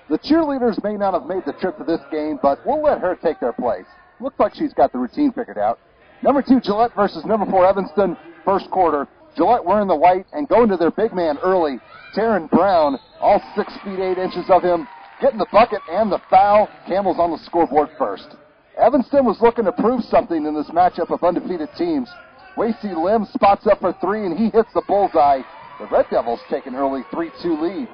The cheerleaders may not have made the trip to this game, but we'll let her take their place. Looks like she's got the routine figured out. Number 2, Gillette versus number 4, Evanston, first quarter. Gillette wearing the white and going to their big man early. Taryn Brown, all 6 feet 8 inches of him, getting the bucket and the foul. Camels on the scoreboard first. Evanston was looking to prove something in this matchup of undefeated teams. Wasey Lim spots up for 3, and he hits the bullseye. The Red Devils take an early 3-2 lead.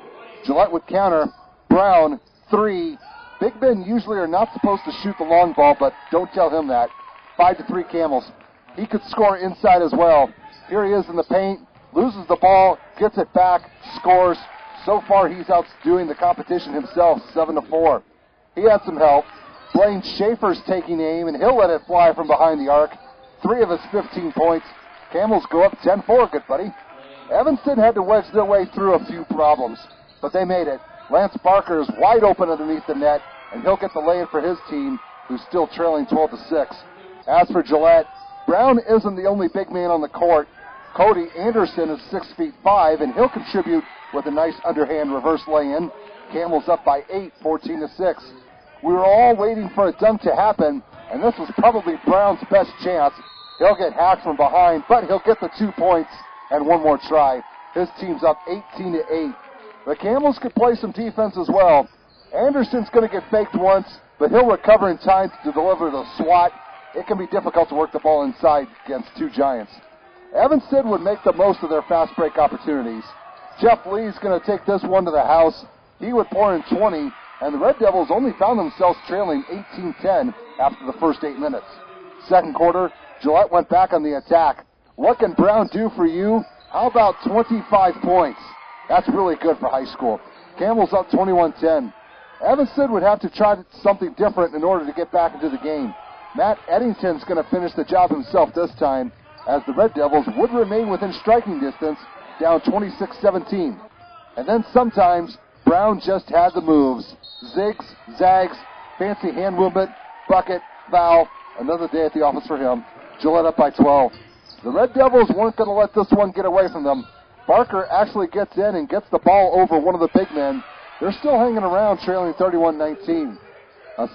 Gillette would counter. Brown, 3. Big men usually are not supposed to shoot the long ball, but don't tell him that. 5-3 Camels. He could score inside as well. Here he is in the paint, loses the ball, gets it back, scores. So far he's outdoing the competition himself, 7-4. He had some help. Blaine Schaefer's taking aim, and he'll let it fly from behind the arc. 3 of his 15 points. Camels go up 10-4, good buddy. Evanston had to wedge their way through a few problems, but they made it. Lance Barker is wide open underneath the net, and he'll get the lay-in for his team, who's still trailing 12-6. As for Gillette, Brown isn't the only big man on the court. Cody Anderson is 6 feet 5, and he'll contribute with a nice underhand reverse lay-in. Camels up by 8, 14-6. We were all waiting for a dunk to happen, and this was probably Brown's best chance. He'll get hacked from behind, but he'll get the 2 points and one more try. His team's up 18-8. The Camels could play some defense as well. Anderson's going to get faked once, but he'll recover in time to deliver the swat. It can be difficult to work the ball inside against 2 giants. Evanston would make the most of their fast break opportunities. Jeff Lee's going to take this one to the house. He would pour in 20, and the Red Devils only found themselves trailing 18-10 after the first 8 minutes. Second quarter, Gillette went back on the attack. What can Brown do for you? How about 25 points? That's really good for high school. Camels up 21-10. Evanston would have to try something different in order to get back into the game. Matt Eddington's going to finish the job himself this time, as the Red Devils would remain within striking distance, down 26-17. And then sometimes, Brown just had the moves. Zigs, zags, fancy hand movement, bucket, foul. Another day at the office for him. Gillette up by 12. The Red Devils weren't going to let this one get away from them. Barker actually gets in and gets the ball over one of the big men. They're still hanging around, trailing 31-19.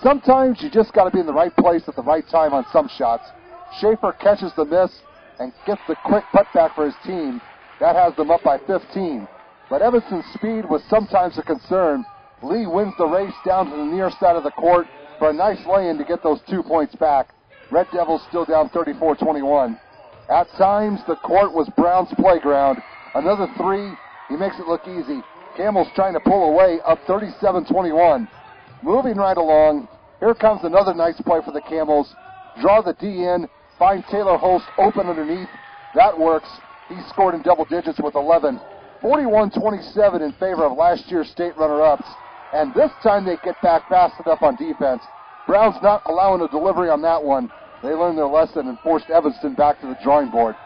Sometimes you just got to be in the right place at the right time on some shots. Schaefer catches the miss and gets the quick putback for his team. That has them up by 15. But Evanston's speed was sometimes a concern. Lee wins the race down to the near side of the court for a nice lay-in to get those 2 points back. Red Devils still down 34-21. At times, the court was Brown's playground. Another 3, he makes it look easy. Camels trying to pull away, up 37-21. Moving right along, here comes another nice play for the Camels. Draw the D in, find Taylor Holst open underneath. That works. He scored in double digits with 11. 41-27 in favor of last year's state runner-ups. And this time they get back fast enough on defense. Brown's not allowing a delivery on that one. They learned their lesson and forced Evanston back to the drawing board.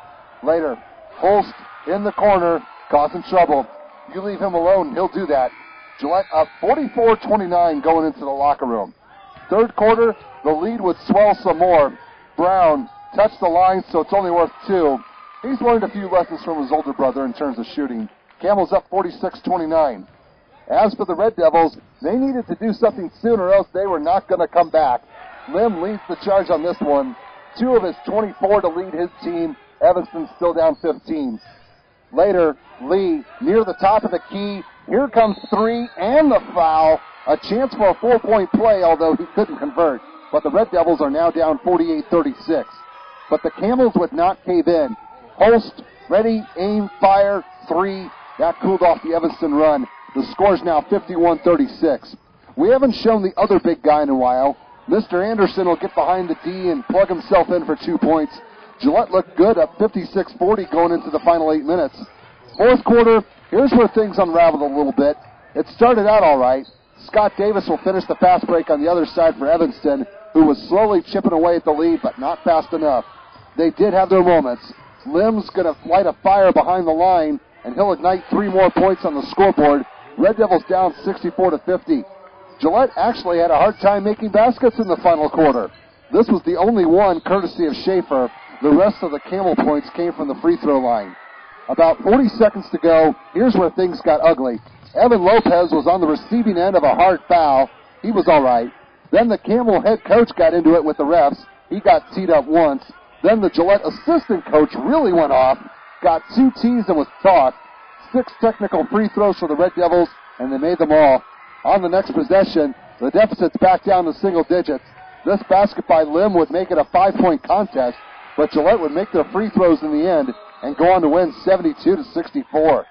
Later, Holst in the corner, causing trouble. You leave him alone, he'll do that. Gillette up 44-29 going into the locker room. Third quarter, the lead would swell some more. Brown touched the line, so it's only worth 2. He's learned a few lessons from his older brother in terms of shooting. Camels up 46-29. As for the Red Devils, they needed to do something soon or else they were not going to come back. Lim leads the charge on this one. 2 of his 24 to lead his team. Evanston's still down 15. Later, Lee near the top of the key. Here comes 3 and the foul. A chance for a 4-point play, although he couldn't convert. But the Red Devils are now down 48-36. But the Camels would not cave in. Holst, ready, aim, fire, 3. That cooled off the Evanston run. The score's now 51-36. We haven't shown the other big guy in a while. Mr. Anderson will get behind the D and plug himself in for 2 points. Gillette looked good, up 56-40 going into the final 8 minutes. Fourth quarter, here's where things unraveled a little bit. It started out all right. Scott Davis will finish the fast break on the other side for Evanston, who was slowly chipping away at the lead, but not fast enough. They did have their moments. Lim's going to light a fire behind the line, and he'll ignite 3 more points on the scoreboard. Red Devils down 64-50. Gillette actually had a hard time making baskets in the final quarter. This was the only one courtesy of Schaefer. The rest of the Camel points came from the free throw line. About 40 seconds to go. Here's where things got ugly. Evan Lopez was on the receiving end of a hard foul. He was all right. Then the Campbell head coach got into it with the refs. He got teed up once. Then the Gillette assistant coach really went off, got 2 tees and was tossed. 6 technical free throws for the Red Devils, and they made them all. On the next possession, the deficit's back down to single digits. This basket by Lim would make it a 5-point contest, but Gillette would make their free throws in the end and go on to win 72-64.